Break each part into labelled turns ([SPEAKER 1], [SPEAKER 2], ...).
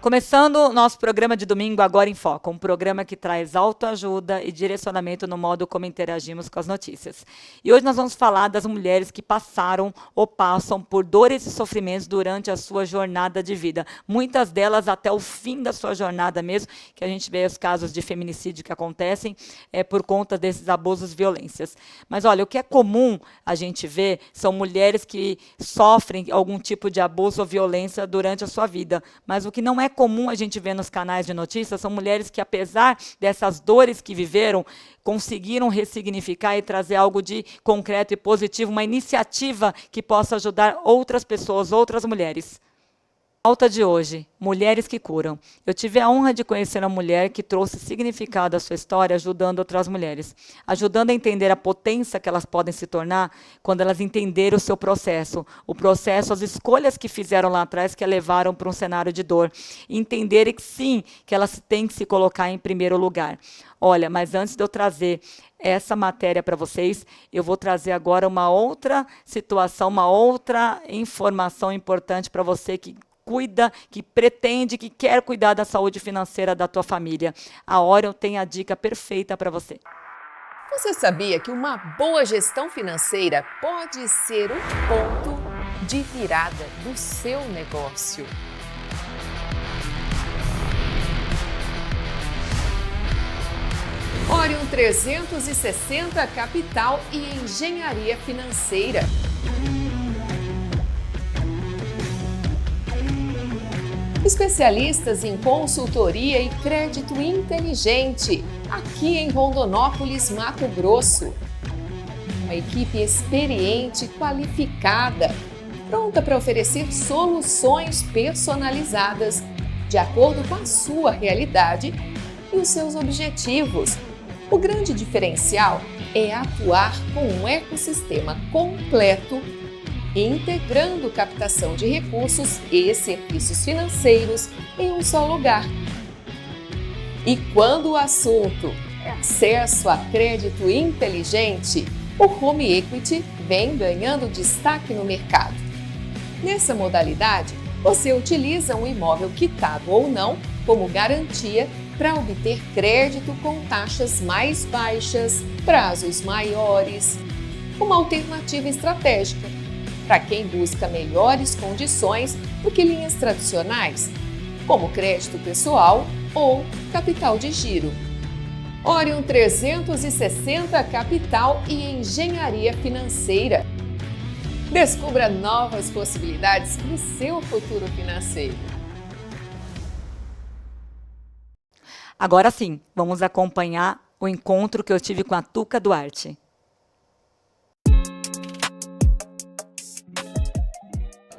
[SPEAKER 1] Começando o nosso programa de domingo, Agora em Foco, um programa que traz autoajuda e direcionamento no modo como interagimos com as notícias. E hoje nós vamos falar das mulheres que passaram ou passam por dores e sofrimentos durante a sua jornada de vida. Muitas delas até o fim da sua jornada mesmo, que a gente vê os casos de feminicídio que acontecem por conta desses abusos e violências. Mas olha, o que é comum a gente ver são mulheres que sofrem algum tipo de abuso ou violência durante a sua vida. Mas o que não é comum a gente ver nos canais de notícias são mulheres que, apesar dessas dores que viveram, conseguiram ressignificar e trazer algo de concreto e positivo, uma iniciativa que possa ajudar outras pessoas, outras mulheres. Pauta de hoje, mulheres que curam. Eu tive a honra de conhecer uma mulher que trouxe significado à sua história, ajudando outras mulheres, ajudando a entender a potência que elas podem se tornar quando elas entenderem o seu processo, as escolhas que fizeram lá atrás que a levaram para um cenário de dor, e entenderem que sim, que elas têm que se colocar em primeiro lugar. Olha, mas antes de eu trazer essa matéria para vocês, eu vou trazer agora uma outra situação, uma outra informação importante para você que cuida, que pretende, que quer cuidar da saúde financeira da tua família. A Orion tem a dica perfeita para você.
[SPEAKER 2] Você sabia que uma boa gestão financeira pode ser um ponto de virada do seu negócio? Orion 360 Capital e Engenharia Financeira. Especialistas em consultoria e crédito inteligente, aqui em Rondonópolis, Mato Grosso. Uma equipe experiente, qualificada, pronta para oferecer soluções personalizadas de acordo com a sua realidade e os seus objetivos. O grande diferencial é atuar com um ecossistema completo, integrando captação de recursos e serviços financeiros em um só lugar. E quando o assunto é acesso a crédito inteligente, o Home Equity vem ganhando destaque no mercado. Nessa modalidade, você utiliza um imóvel quitado ou não como garantia para obter crédito com taxas mais baixas, prazos maiores, uma alternativa estratégica para quem busca melhores condições do que linhas tradicionais, como crédito pessoal ou capital de giro. Orion 360 Capital e Engenharia Financeira. Descubra novas possibilidades para o seu futuro financeiro.
[SPEAKER 1] Agora sim, vamos acompanhar o encontro que eu tive com a Tuca Duarte.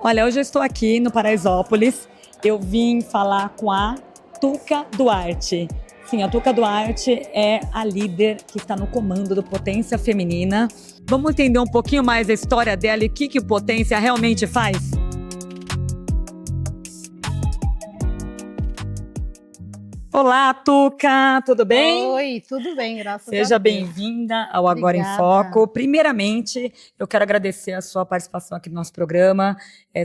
[SPEAKER 1] Olha, hoje eu estou aqui no Paraisópolis. Eu vim falar com a Tuca Duarte. Sim, a Tuca Duarte é a líder que está no comando do Potência Feminina. Vamos entender um pouquinho mais a história dela e o que o Potência realmente faz? Olá, Tuca, tudo bem?
[SPEAKER 3] Oi, tudo bem, graças a Deus.
[SPEAKER 1] Seja bem-vinda ao Agora em Foco. Primeiramente, eu quero agradecer a sua participação aqui no nosso programa,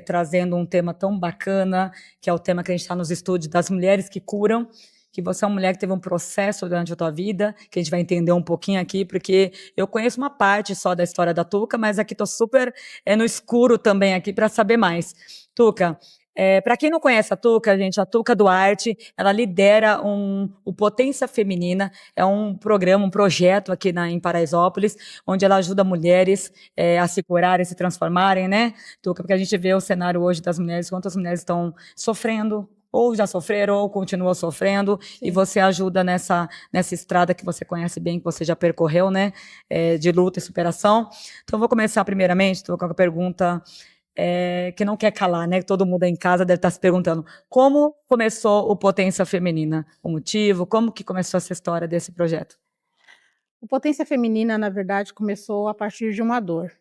[SPEAKER 1] trazendo um tema tão bacana, que é o tema que a gente está nos estúdios das mulheres que curam, que você é uma mulher que teve um processo durante a tua vida, que a gente vai entender um pouquinho aqui, porque eu conheço uma parte só da história da Tuca, mas aqui estou super no escuro também aqui para saber mais. Tuca, para quem não conhece a Tuca, gente, a Tuca Duarte, ela lidera o Potência Feminina, é um programa, um projeto aqui em Paraisópolis, onde ela ajuda mulheres a se curarem, se transformarem, né, Tuca? Porque a gente vê o cenário hoje das mulheres, quantas mulheres estão sofrendo, ou já sofreram, ou continuam sofrendo, sim, e você ajuda nessa estrada que você conhece bem, que você já percorreu, né, de luta e superação. Então, eu vou começar primeiramente, Tuca, com a pergunta que não quer calar, né? Todo mundo em casa deve estar se perguntando como começou o Potência Feminina, o motivo, como que começou essa história desse projeto?
[SPEAKER 3] O Potência Feminina, na verdade, começou a partir de uma dor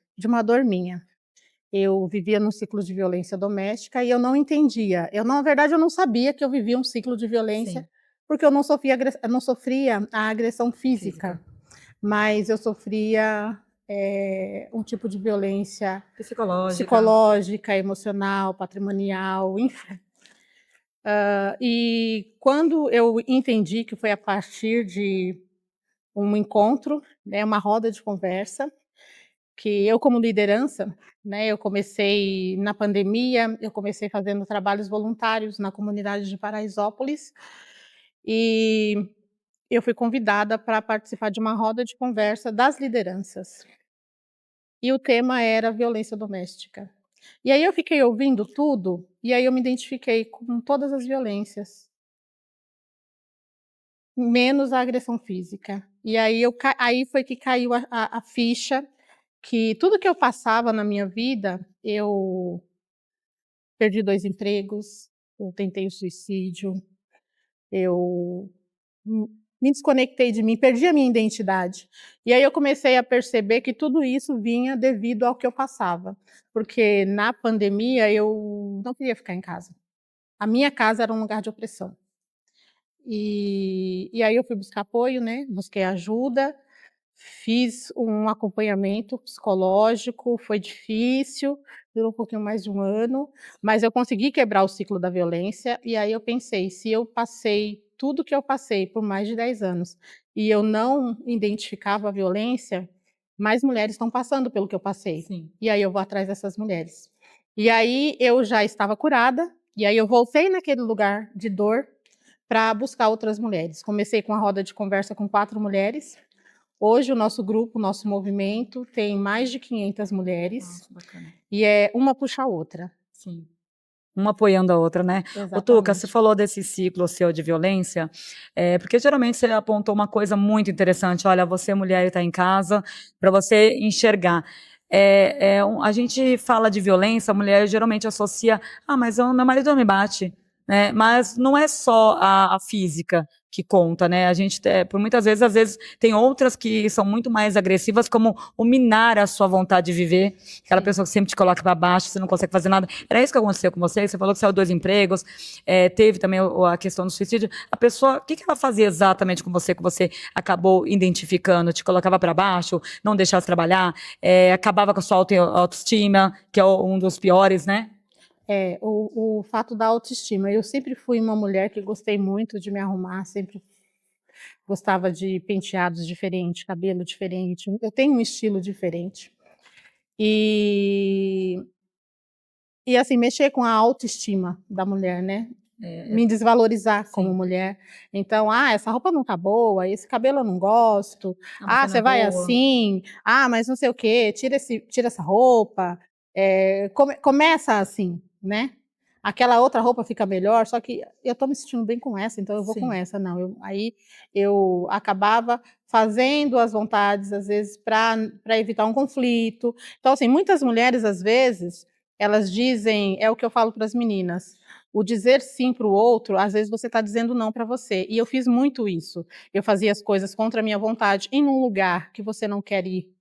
[SPEAKER 3] minha. Eu vivia num ciclo de violência doméstica e eu não entendia. Na verdade, eu não sabia que eu vivia um ciclo de violência, sim, porque eu não sofria a agressão física, mas eu sofria um tipo de violência psicológica, emocional, patrimonial, enfim. E quando eu entendi que foi a partir de um encontro, né, uma roda de conversa, que eu como liderança, né, eu comecei na pandemia, eu comecei fazendo trabalhos voluntários na comunidade de Paraisópolis, e eu fui convidada para participar de uma roda de conversa das lideranças. E o tema era violência doméstica. E aí eu fiquei ouvindo tudo, e aí eu me identifiquei com todas as violências, menos a agressão física. E aí aí foi que caiu a ficha, que tudo que eu passava na minha vida, eu perdi 2 empregos, eu tentei o suicídio, eu me desconectei de mim, perdi a minha identidade. E aí eu comecei a perceber que tudo isso vinha devido ao que eu passava, porque na pandemia eu não queria ficar em casa. A minha casa era um lugar de opressão. E aí eu fui buscar apoio, né, busquei ajuda, fiz um acompanhamento psicológico, foi difícil, durou um pouquinho mais de 1 ano, mas eu consegui quebrar o ciclo da violência, e aí eu pensei: "Se eu passei tudo que eu passei por mais de 10 anos, e eu não identificava a violência, mais mulheres estão passando pelo que eu passei,
[SPEAKER 1] Sim.
[SPEAKER 3] e aí eu vou atrás dessas mulheres". E aí eu já estava curada, e aí eu voltei naquele lugar de dor para buscar outras mulheres. Comecei com a roda de conversa com 4 mulheres. Hoje o nosso grupo, o nosso movimento tem mais de 500 mulheres,
[SPEAKER 1] Nossa, bacana.
[SPEAKER 3] e uma puxa a outra.
[SPEAKER 1] Sim. Uma apoiando a outra, né. Ô Tuca, você
[SPEAKER 3] Exatamente.
[SPEAKER 1] falou desse ciclo seu de violência, porque geralmente você apontou uma coisa muito interessante, olha, você mulher está em casa, para você enxergar. A gente fala de violência, a mulher geralmente associa: "Ah, mas o meu marido não me bate", né, mas não é só a física que conta, né, a gente por muitas vezes, às vezes, tem outras que são muito mais agressivas, como o minar a sua vontade de viver, aquela pessoa que sempre te coloca para baixo, você não consegue fazer nada. Era isso que aconteceu com você falou que saiu 2 empregos, teve também a questão do suicídio. A pessoa, o que ela fazia exatamente com você, que você acabou identificando? Te colocava para baixo, não deixava você trabalhar, acabava com a sua autoestima, que é um dos piores, né?
[SPEAKER 3] O fato da autoestima. Eu sempre fui uma mulher que gostei muito de me arrumar, sempre gostava de penteados diferentes, cabelo diferente. Eu tenho um estilo diferente. E assim, mexer com a autoestima da mulher, né, me desvalorizar como
[SPEAKER 1] Sim.
[SPEAKER 3] mulher. Então: "Ah, essa roupa não tá boa, esse cabelo eu não gosto.
[SPEAKER 1] Ah,
[SPEAKER 3] Ah,
[SPEAKER 1] você não é
[SPEAKER 3] você vai
[SPEAKER 1] boa.
[SPEAKER 3] assim. Ah, mas não sei o quê, tira essa roupa". Começa assim, né. Aquela outra roupa fica melhor, só que eu tô me sentindo bem com essa, então eu vou com
[SPEAKER 1] Sim.
[SPEAKER 3] essa. Não, aí eu acabava fazendo as vontades, às vezes, para evitar um conflito. Então, assim, muitas mulheres, às vezes, elas dizem, é o que eu falo para as meninas, o dizer sim para o outro, às vezes você está dizendo não para você. E eu fiz muito isso. Eu fazia as coisas contra a minha vontade, em um lugar que você não quer ir,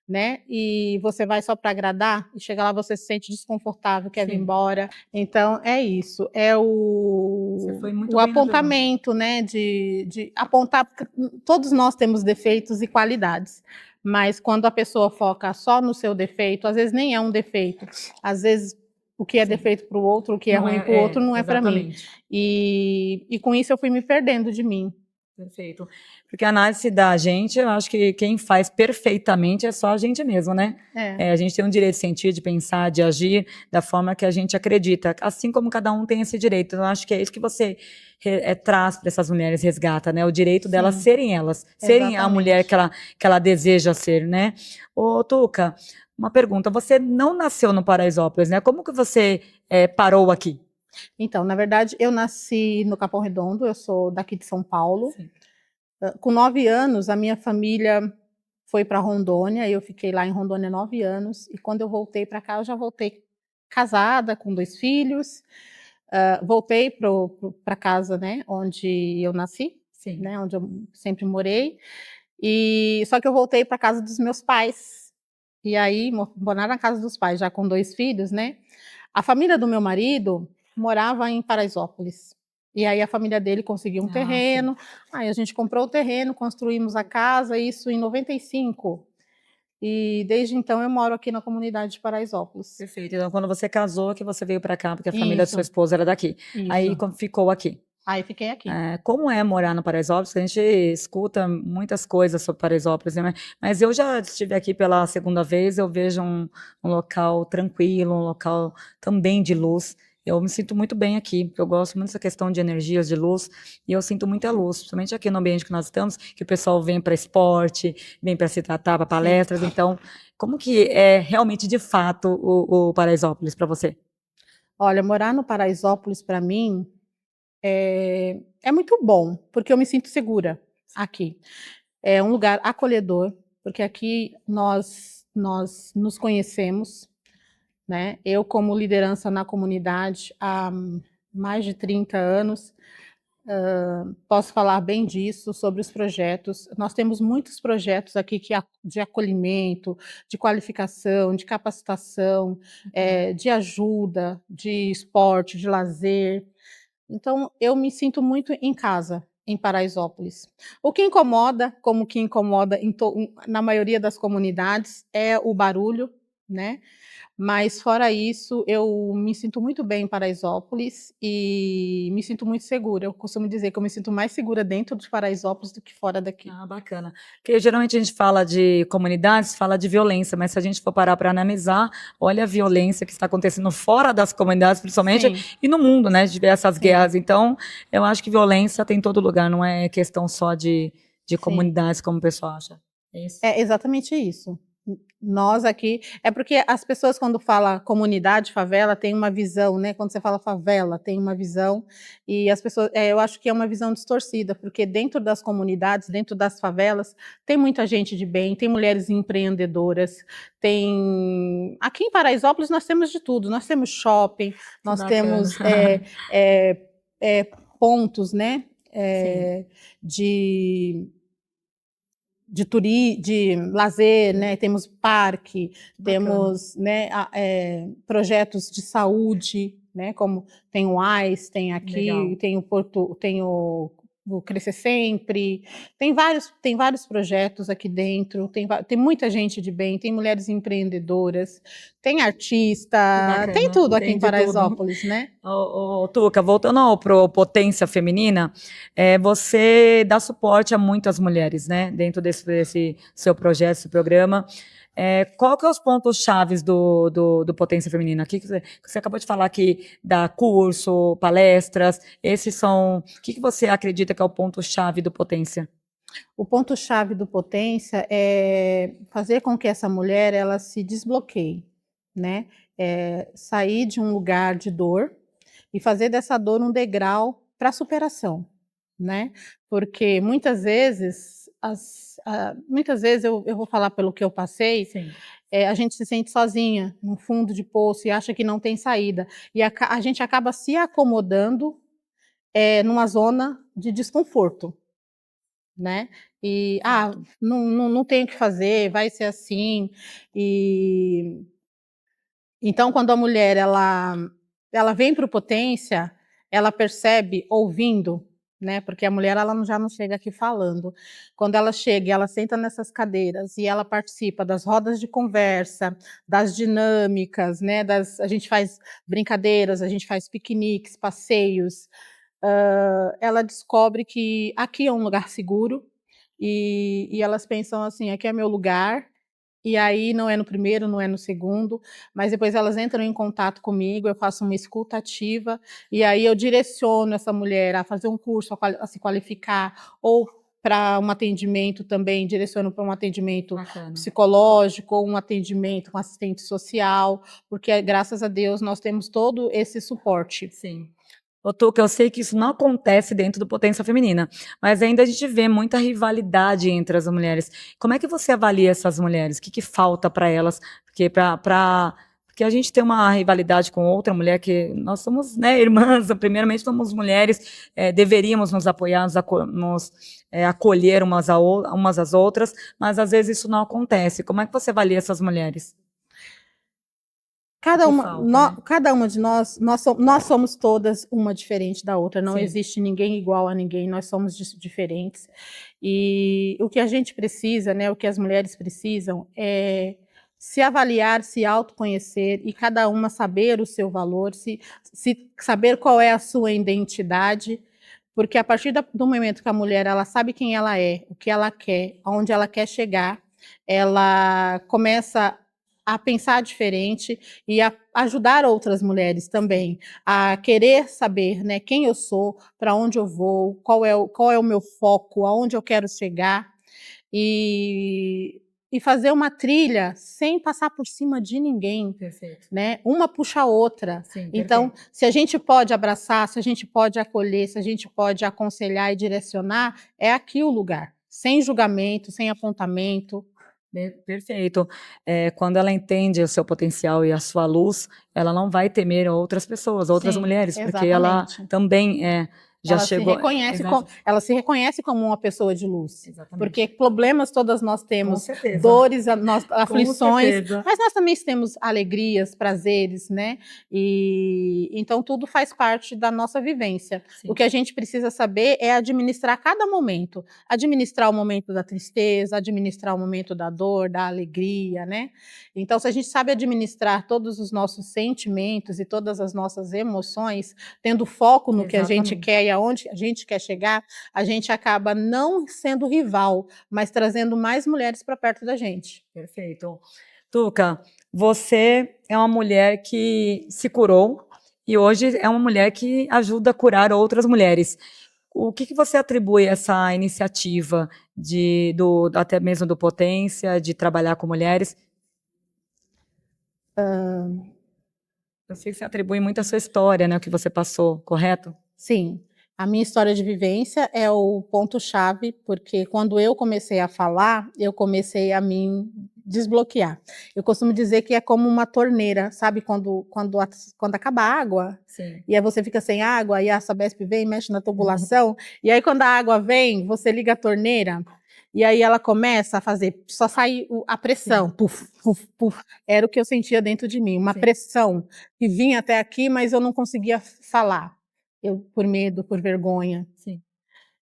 [SPEAKER 3] né? E você vai só para agradar, e chega lá você se sente desconfortável, quer vir
[SPEAKER 1] Sim.
[SPEAKER 3] embora. Então é isso, é
[SPEAKER 1] Você foi muito
[SPEAKER 3] o
[SPEAKER 1] bem na pergunta.
[SPEAKER 3] apontamento, né? De apontar, porque todos nós temos defeitos e qualidades. Mas quando a pessoa foca só no seu defeito, às vezes nem é um defeito, às vezes o que é
[SPEAKER 1] Sim.
[SPEAKER 3] defeito para o outro, o que é
[SPEAKER 1] Não
[SPEAKER 3] ruim para o outro, não é para mim.
[SPEAKER 1] exatamente.
[SPEAKER 3] E com isso eu fui me perdendo de mim.
[SPEAKER 1] Perfeito. Porque a análise da gente, eu acho que quem faz perfeitamente é só a gente mesmo, né?
[SPEAKER 3] É.
[SPEAKER 1] A gente tem um direito de sentir, de pensar, de agir da forma que a gente acredita, assim como cada um tem esse direito. Eu acho que é isso que você traz para essas mulheres, resgata, né? O direito delas
[SPEAKER 3] Sim,
[SPEAKER 1] serem elas, serem a mulher
[SPEAKER 3] exatamente.
[SPEAKER 1] que ela deseja ser, né? Ô, Tuca, uma pergunta. Você não nasceu no Paraisópolis, né? Como que você parou aqui?
[SPEAKER 3] Então, na verdade, eu nasci no Capão Redondo, eu sou daqui de São Paulo.
[SPEAKER 1] Sim.
[SPEAKER 3] Com 9 anos, a minha família foi para Rondônia, eu fiquei lá em Rondônia 9 anos, e quando eu voltei para cá, eu já voltei casada, com 2 filhos. Voltei para casa, né, onde eu nasci,
[SPEAKER 1] Sim.
[SPEAKER 3] né, onde eu sempre morei, e só que eu voltei para casa dos meus pais. E aí, morar na casa dos pais, já com 2 filhos, né. A família do meu marido morava em Paraisópolis. E aí a família dele conseguiu um
[SPEAKER 1] Ah, sim.
[SPEAKER 3] terreno, aí a gente comprou o terreno, construímos a casa, isso em 95. e desde então eu moro aqui na comunidade de Paraisópolis.
[SPEAKER 1] Perfeito. Então, quando você casou, que você veio para cá, porque a família de sua
[SPEAKER 3] Isso,
[SPEAKER 1] esposa era daqui. Aí
[SPEAKER 3] isso.
[SPEAKER 1] ficou aqui.
[SPEAKER 3] Aí fiquei aqui.
[SPEAKER 1] Como é morar no Paraisópolis? A gente escuta muitas coisas sobre Paraisópolis, né? Mas eu já estive aqui pela segunda vez, eu vejo um local tranquilo, um local também de luz. Eu me sinto muito bem aqui, porque eu gosto muito dessa questão de energias, de luz, e eu sinto muita luz, principalmente aqui no ambiente que nós estamos, que o pessoal vem para esporte, vem para se tratar, para palestras. Então, como que é realmente, de fato, o Paraisópolis para você?
[SPEAKER 3] Olha, morar no Paraisópolis para mim é muito bom, porque eu me sinto segura aqui. É um lugar acolhedor, porque aqui nós nos conhecemos, né? Eu, como liderança na comunidade há mais de 30 anos, posso falar bem disso, sobre os projetos. Nós temos muitos projetos aqui de acolhimento, de qualificação, de capacitação, de ajuda, de esporte, de lazer. Então, eu me sinto muito em casa, em Paraisópolis. O que incomoda, como que incomoda na maioria das comunidades, é o barulho, né? Mas fora isso, eu me sinto muito bem em Paraisópolis e me sinto muito segura. Eu costumo dizer que eu me sinto mais segura dentro de Paraisópolis do que fora daqui.
[SPEAKER 1] Ah, bacana. Porque geralmente a gente fala de comunidades, fala de violência, mas se a gente for parar para analisar, olha a violência que está acontecendo fora das comunidades, principalmente,
[SPEAKER 3] Sim,
[SPEAKER 1] e no mundo, né, de diversas
[SPEAKER 3] sim,
[SPEAKER 1] guerras. Então, eu acho que violência tem em todo lugar, não é questão só de
[SPEAKER 3] sim.
[SPEAKER 1] comunidades, como o pessoal acha. É isso?
[SPEAKER 3] É exatamente isso. Nós aqui é porque as pessoas, quando fala comunidade, favela, tem uma visão, né, quando você fala favela, tem uma visão, e as pessoas eu acho que é uma visão distorcida, porque dentro das comunidades, dentro das favelas, tem muita gente de bem, tem mulheres empreendedoras, tem aqui em Paraisópolis nós temos de tudo, nós temos shopping,
[SPEAKER 1] Que
[SPEAKER 3] nós
[SPEAKER 1] bacana.
[SPEAKER 3] temos, eh pontos, né,
[SPEAKER 1] Sim,
[SPEAKER 3] de de lazer, né, temos parque,
[SPEAKER 1] bacana.
[SPEAKER 3] temos, né, projetos de saúde, né, como tem o AIS, tem aqui,
[SPEAKER 1] Legal.
[SPEAKER 3] tem o Porto, tem o Crescer Sempre, tem vários projetos aqui dentro, tem muita gente de bem, tem mulheres empreendedoras, tem
[SPEAKER 1] Que
[SPEAKER 3] artista, tem
[SPEAKER 1] bacana.
[SPEAKER 3] tudo aqui em
[SPEAKER 1] Tem de tudo.
[SPEAKER 3] Paraisópolis, né.
[SPEAKER 1] Tuca, voltando para Potência Feminina, você dá suporte a muitas mulheres, né? Dentro desse seu projeto, esse programa. Qual que é os pontos chaves do Potência Feminina? Aqui que você acabou de falar que dá curso, palestras. Esses são. O que você acredita que é o ponto chave do Potência?
[SPEAKER 3] O ponto-chave do Potência é fazer com que essa mulher ela se desbloqueie, né? Sair de um lugar de dor e fazer dessa dor um degrau para a superação, né? Porque muitas vezes, muitas vezes eu vou falar pelo que eu passei,
[SPEAKER 1] Sim.
[SPEAKER 3] a gente se sente sozinha no fundo de poço e acha que não tem saída. E a gente acaba se acomodando numa zona de desconforto, né? E
[SPEAKER 1] Certo.
[SPEAKER 3] não tenho o que fazer, vai ser assim. E então, quando a mulher ela vem para o Potência, ela percebe ouvindo, né? Porque a mulher ela já não chega aqui falando. Quando ela chega, e ela senta nessas cadeiras e ela participa das rodas de conversa, das dinâmicas, né? A gente faz brincadeiras, a gente faz piqueniques, passeios. Ela descobre que aqui é um lugar seguro e elas pensam assim: aqui é meu lugar. E aí não é no primeiro, não é no segundo, mas depois elas entram em contato comigo, eu faço uma escuta ativa, e aí eu direciono essa mulher a fazer um curso, a se qualificar, ou para um atendimento também, direciono para um atendimento
[SPEAKER 1] Bacana.
[SPEAKER 3] psicológico, ou um atendimento com assistente social, porque graças a Deus nós temos todo esse suporte.
[SPEAKER 1] Sim. Ô, Tuca, eu sei que isso não acontece dentro do Potência Feminina, mas ainda a gente vê muita rivalidade entre as mulheres. Como é que você avalia essas mulheres? O que falta para elas? Porque a gente tem uma rivalidade com outra mulher que nós somos, né, irmãs, primeiramente somos mulheres, deveríamos nos apoiar, acolher umas às outras, mas às vezes isso não acontece. Como é que você avalia essas mulheres?
[SPEAKER 3] Cada
[SPEAKER 1] que
[SPEAKER 3] uma,
[SPEAKER 1] falta, né?
[SPEAKER 3] cada uma de nós somos todas uma diferente da outra, não
[SPEAKER 1] Sim.
[SPEAKER 3] existe ninguém igual a ninguém, nós somos diferentes. E o que a gente precisa, né, o que as mulheres precisam é se avaliar, se autoconhecer e cada uma saber o seu valor, se saber qual é a sua identidade, porque a partir do momento que a mulher ela sabe quem ela é, o que ela quer, aonde ela quer chegar, ela começa a pensar diferente e a ajudar outras mulheres também a querer saber, né, quem eu sou, para onde eu vou, qual é o meu foco, aonde eu quero chegar e, e fazer uma trilha sem passar por cima de ninguém,
[SPEAKER 1] Perfeito.
[SPEAKER 3] né? Uma puxa a outra.
[SPEAKER 1] Sim,
[SPEAKER 3] Então,
[SPEAKER 1] perfeito.
[SPEAKER 3] se a gente pode abraçar, se a gente pode acolher, se a gente pode aconselhar e direcionar, é aqui o lugar, sem julgamento, sem apontamento.
[SPEAKER 1] Perfeito. Quando ela entende o seu potencial e a sua luz, ela não vai temer outras pessoas, outras
[SPEAKER 3] Sim,
[SPEAKER 1] mulheres, porque ela
[SPEAKER 3] exatamente.
[SPEAKER 1] também já
[SPEAKER 3] Ela se
[SPEAKER 1] chegou.
[SPEAKER 3] reconhece
[SPEAKER 1] Exato.
[SPEAKER 3] ela se reconhece como uma pessoa de luz.
[SPEAKER 1] Exatamente.
[SPEAKER 3] Porque problemas todas nós
[SPEAKER 1] Com
[SPEAKER 3] temos,
[SPEAKER 1] certeza.
[SPEAKER 3] dores,
[SPEAKER 1] Com
[SPEAKER 3] aflições,
[SPEAKER 1] certeza.
[SPEAKER 3] mas nós também temos alegrias, prazeres, né? E então tudo faz parte da nossa vivência.
[SPEAKER 1] Sim.
[SPEAKER 3] O que a gente precisa saber é administrar cada momento, administrar o momento da tristeza, administrar o momento da dor, da alegria, né? Então, se a gente sabe administrar todos os nossos sentimentos e todas as nossas emoções, tendo foco no que a gente
[SPEAKER 1] Exatamente.
[SPEAKER 3] quer e aonde a gente quer chegar, a gente acaba não sendo rival, mas trazendo mais mulheres para perto da gente.
[SPEAKER 1] Perfeito. Tuca, você é uma mulher que se curou e hoje é uma mulher que ajuda a curar outras mulheres. O que você atribui a essa iniciativa até mesmo do Potência, de trabalhar com mulheres? Eu sei que você atribui muito a sua história, né, o que você passou, correto?
[SPEAKER 3] Sim, a minha história de vivência é o ponto-chave, porque quando eu comecei a falar, eu comecei a me desbloquear. Eu costumo dizer que é como uma torneira, sabe? Quando acaba a água,
[SPEAKER 1] Sim.
[SPEAKER 3] e aí você fica sem água, e a Sabesp vem, mexe na tubulação, e aí quando a água vem, você liga a torneira, e aí ela começa a fazer, só sai a pressão, puf, puf, puf. Era o que eu sentia dentro de mim, uma
[SPEAKER 1] Sim.
[SPEAKER 3] pressão que vinha até aqui, mas eu não conseguia falar. Por medo, por vergonha.
[SPEAKER 1] Sim.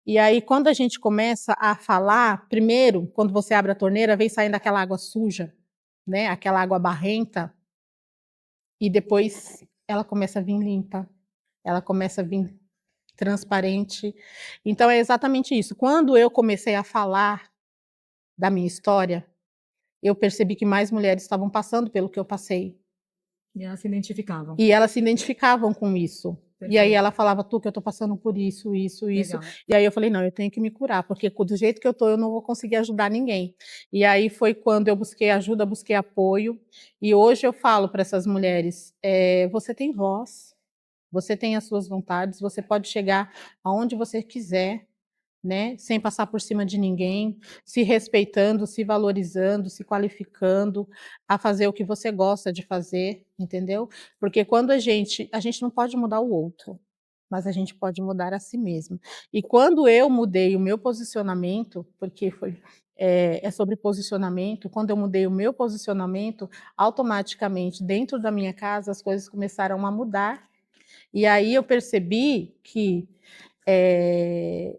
[SPEAKER 3] E aí, quando a gente começa a falar, primeiro, quando você abre a torneira, vem saindo aquela água suja, né? Aquela água barrenta, e depois ela começa a vir limpa, ela começa a vir transparente. Então, é exatamente isso. Quando eu comecei a falar da minha história, eu percebi que mais mulheres estavam passando pelo que eu passei.
[SPEAKER 1] E elas se identificavam.
[SPEAKER 3] E elas se identificavam com isso.
[SPEAKER 1] Perfeito.
[SPEAKER 3] E aí ela falava, tu, que eu tô passando por isso.
[SPEAKER 1] Legal.
[SPEAKER 3] E aí eu falei, não, eu tenho que me curar, porque do jeito que eu tô, eu não vou conseguir ajudar ninguém. E aí foi quando eu busquei ajuda, busquei apoio. E hoje eu falo para essas mulheres, você tem voz, você tem as suas vontades, você pode chegar aonde você quiser, né? Sem passar por cima de ninguém, se respeitando, se valorizando, se qualificando a fazer o que você gosta de fazer, entendeu? Porque quando a gente não pode mudar o outro, mas a gente pode mudar a si mesmo. E quando eu mudei o meu posicionamento, porque é sobre posicionamento, quando eu mudei o meu posicionamento, automaticamente dentro da minha casa as coisas começaram a mudar. E aí eu percebi que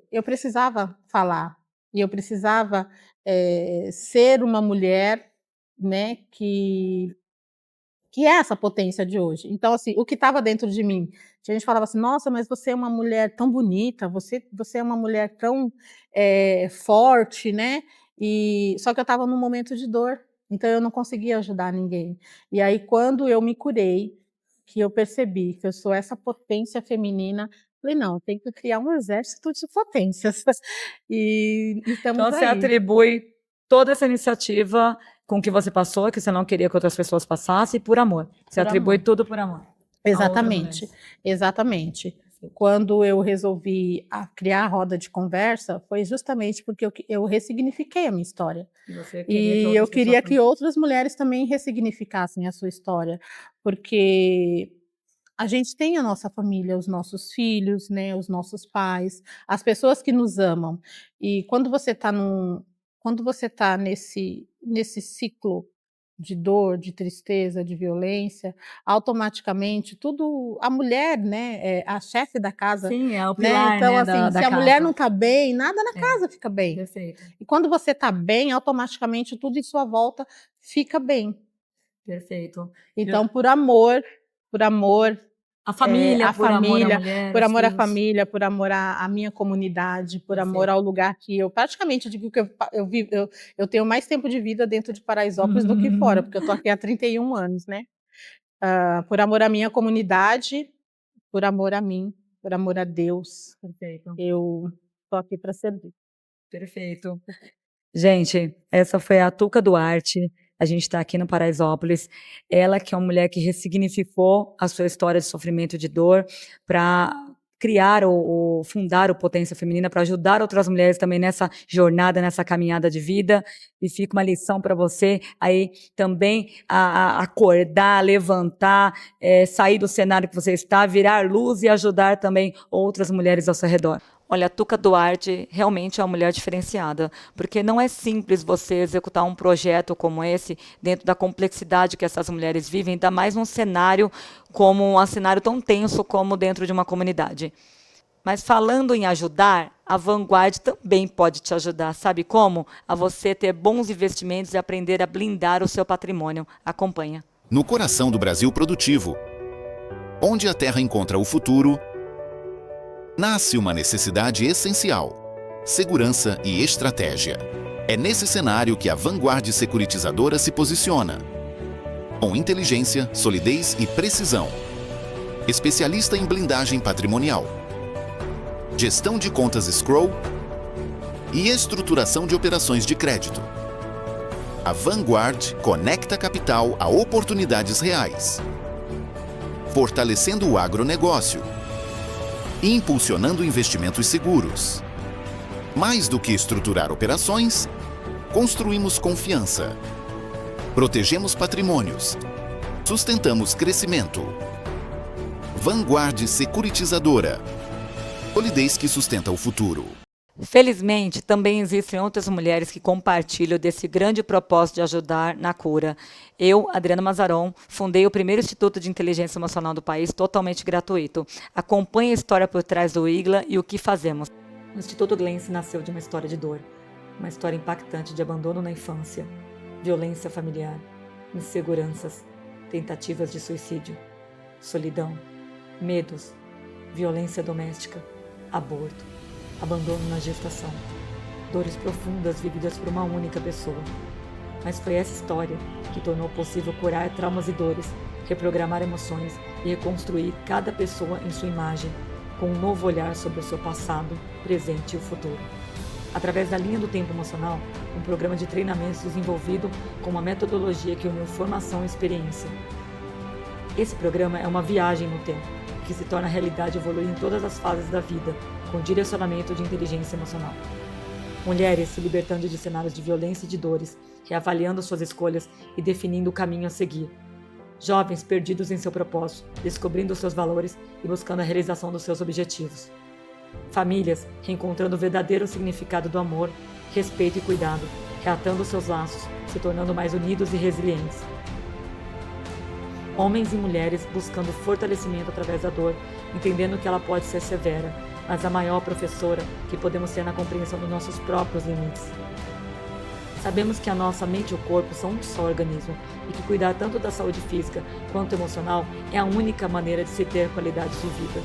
[SPEAKER 3] eu precisava falar, e eu precisava ser uma mulher, né, que é essa potência de hoje. Então, assim, o que estava dentro de mim, a gente falava assim, nossa, mas você é uma mulher tão bonita, você é uma mulher tão forte, né? Só que eu estava num momento de dor, então eu não conseguia ajudar ninguém. E aí, quando eu me curei, que eu percebi que eu sou essa potência feminina, falei, não, tem que criar um exército de potências. E estamos
[SPEAKER 1] Então você
[SPEAKER 3] aí.
[SPEAKER 1] atribui toda essa iniciativa com que você passou, que você não queria que outras pessoas passassem, por amor. Você
[SPEAKER 3] Por
[SPEAKER 1] atribui
[SPEAKER 3] amor.
[SPEAKER 1] tudo por amor.
[SPEAKER 3] Exatamente, exatamente. Quando eu resolvi criar a roda de conversa, foi justamente porque eu ressignifiquei a minha história. E eu queria que outras mulheres também ressignificassem a sua história, porque a gente tem a nossa família, os nossos filhos, né, os nossos pais, as pessoas que nos amam. E quando você está nesse ciclo de dor, de tristeza, de violência, automaticamente tudo a mulher, né, é a chefe da casa,
[SPEAKER 1] Sim, é o
[SPEAKER 3] né,
[SPEAKER 1] pilar,
[SPEAKER 3] então
[SPEAKER 1] né,
[SPEAKER 3] assim,
[SPEAKER 1] da
[SPEAKER 3] se a mulher
[SPEAKER 1] casa.
[SPEAKER 3] não está bem, nada na
[SPEAKER 1] É,
[SPEAKER 3] casa fica bem.
[SPEAKER 1] perfeito,
[SPEAKER 3] E quando você está bem, automaticamente tudo em sua volta fica bem.
[SPEAKER 1] perfeito.
[SPEAKER 3] Então por amor,
[SPEAKER 1] A família,
[SPEAKER 3] à
[SPEAKER 1] por amor à
[SPEAKER 3] família,
[SPEAKER 1] mulher,
[SPEAKER 3] por
[SPEAKER 1] aos
[SPEAKER 3] amor à
[SPEAKER 1] filhos.
[SPEAKER 3] família, por amor à minha comunidade, por amor
[SPEAKER 1] Perfeito.
[SPEAKER 3] ao lugar que eu praticamente digo que eu tenho mais tempo de vida dentro de Paraisópolis do que fora, porque eu estou aqui há 31 anos, né. Por amor à minha comunidade, por amor a mim, por amor a Deus,
[SPEAKER 1] Perfeito,
[SPEAKER 3] eu estou aqui para servir.
[SPEAKER 1] perfeito. Gente, essa foi a Tuca Duarte, a gente está aqui no Paraisópolis. Ela que é uma mulher que ressignificou a sua história de sofrimento e de dor para criar ou fundar o Potência Feminina, para ajudar outras mulheres também nessa jornada, nessa caminhada de vida. E fica uma lição para você aí também a acordar, levantar, sair do cenário que você está, virar luz e ajudar também outras mulheres ao seu redor. Olha, a Tuca Duarte realmente é uma mulher diferenciada, porque não é simples você executar um projeto como esse dentro da complexidade que essas mulheres vivem, ainda mais num cenário como um cenário tão tenso como dentro de uma comunidade. Mas falando em ajudar, a Vanguard também pode te ajudar. Sabe como? A você ter bons investimentos e aprender a blindar o seu patrimônio. Acompanha.
[SPEAKER 4] No coração do Brasil produtivo, onde a terra encontra o futuro, nasce uma necessidade essencial: segurança e estratégia. É nesse cenário que a Vanguard Securitizadora se posiciona. Com inteligência, solidez e precisão. Especialista em blindagem patrimonial, gestão de contas escrow e estruturação de operações de crédito. A Vanguard conecta capital a oportunidades reais, fortalecendo o agronegócio e impulsionando investimentos seguros. Mais do que estruturar operações, construímos confiança, protegemos patrimônios, sustentamos crescimento. Vanguard Securitizadora. Solidez que sustenta o futuro.
[SPEAKER 1] Felizmente, também existem outras mulheres que compartilham desse grande propósito de ajudar na cura. Eu, Adriana Mazaron, fundei o primeiro Instituto de Inteligência Emocional do país, totalmente gratuito. Acompanhe a história por trás do IGLA e o que fazemos. O Instituto Glense nasceu de uma história de dor, uma história impactante de abandono na infância, violência familiar, inseguranças, tentativas de suicídio, solidão, medos, violência doméstica, aborto, abandono na gestação, dores profundas vividas por uma única pessoa. Mas foi essa história que tornou possível curar traumas e dores, reprogramar emoções e reconstruir cada pessoa em sua imagem, com um novo olhar sobre o seu passado, presente e o futuro. Através da linha do tempo emocional, um programa de treinamentos desenvolvido com uma metodologia que uniu formação e experiência. Esse programa é uma viagem no tempo, que se torna realidade e evolui em todas as fases da vida, com direcionamento de inteligência emocional. Mulheres se libertando de cenários de violência e de dores, reavaliando suas escolhas e definindo o caminho a seguir. Jovens perdidos em seu propósito, descobrindo seus valores e buscando a realização dos seus objetivos. Famílias reencontrando o verdadeiro significado do amor, respeito e cuidado, reatando seus laços, se tornando mais unidos e resilientes. Homens e mulheres buscando fortalecimento através da dor, entendendo que ela pode ser severa, mas a maior professora que podemos ser na compreensão dos nossos próprios limites. Sabemos que a nossa mente e o corpo são um só organismo e que cuidar tanto da saúde física quanto emocional é a única maneira de se ter qualidade de vida.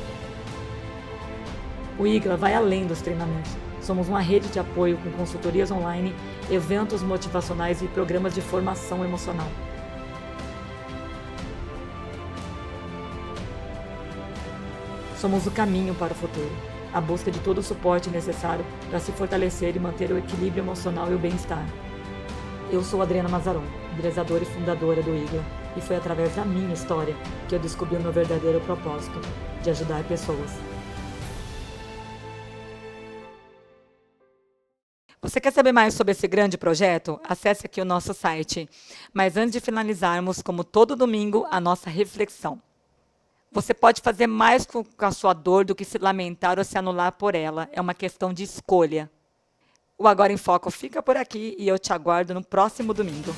[SPEAKER 1] O IGLA vai além dos treinamentos. Somos uma rede de apoio com consultorias online, eventos motivacionais e programas de formação emocional. Somos o caminho para o futuro, a busca de todo o suporte necessário para se fortalecer e manter o equilíbrio emocional e o bem-estar. Eu sou Adriana Mazaron, idealizadora e fundadora do IGLA, e foi através da minha história que eu descobri o meu verdadeiro propósito, de ajudar pessoas. Você quer saber mais sobre esse grande projeto? Acesse aqui o nosso site. Mas antes de finalizarmos, como todo domingo, a nossa reflexão. Você pode fazer mais com a sua dor do que se lamentar ou se anular por ela. É uma questão de escolha. O Agora em Foco fica por aqui e eu te aguardo no próximo domingo.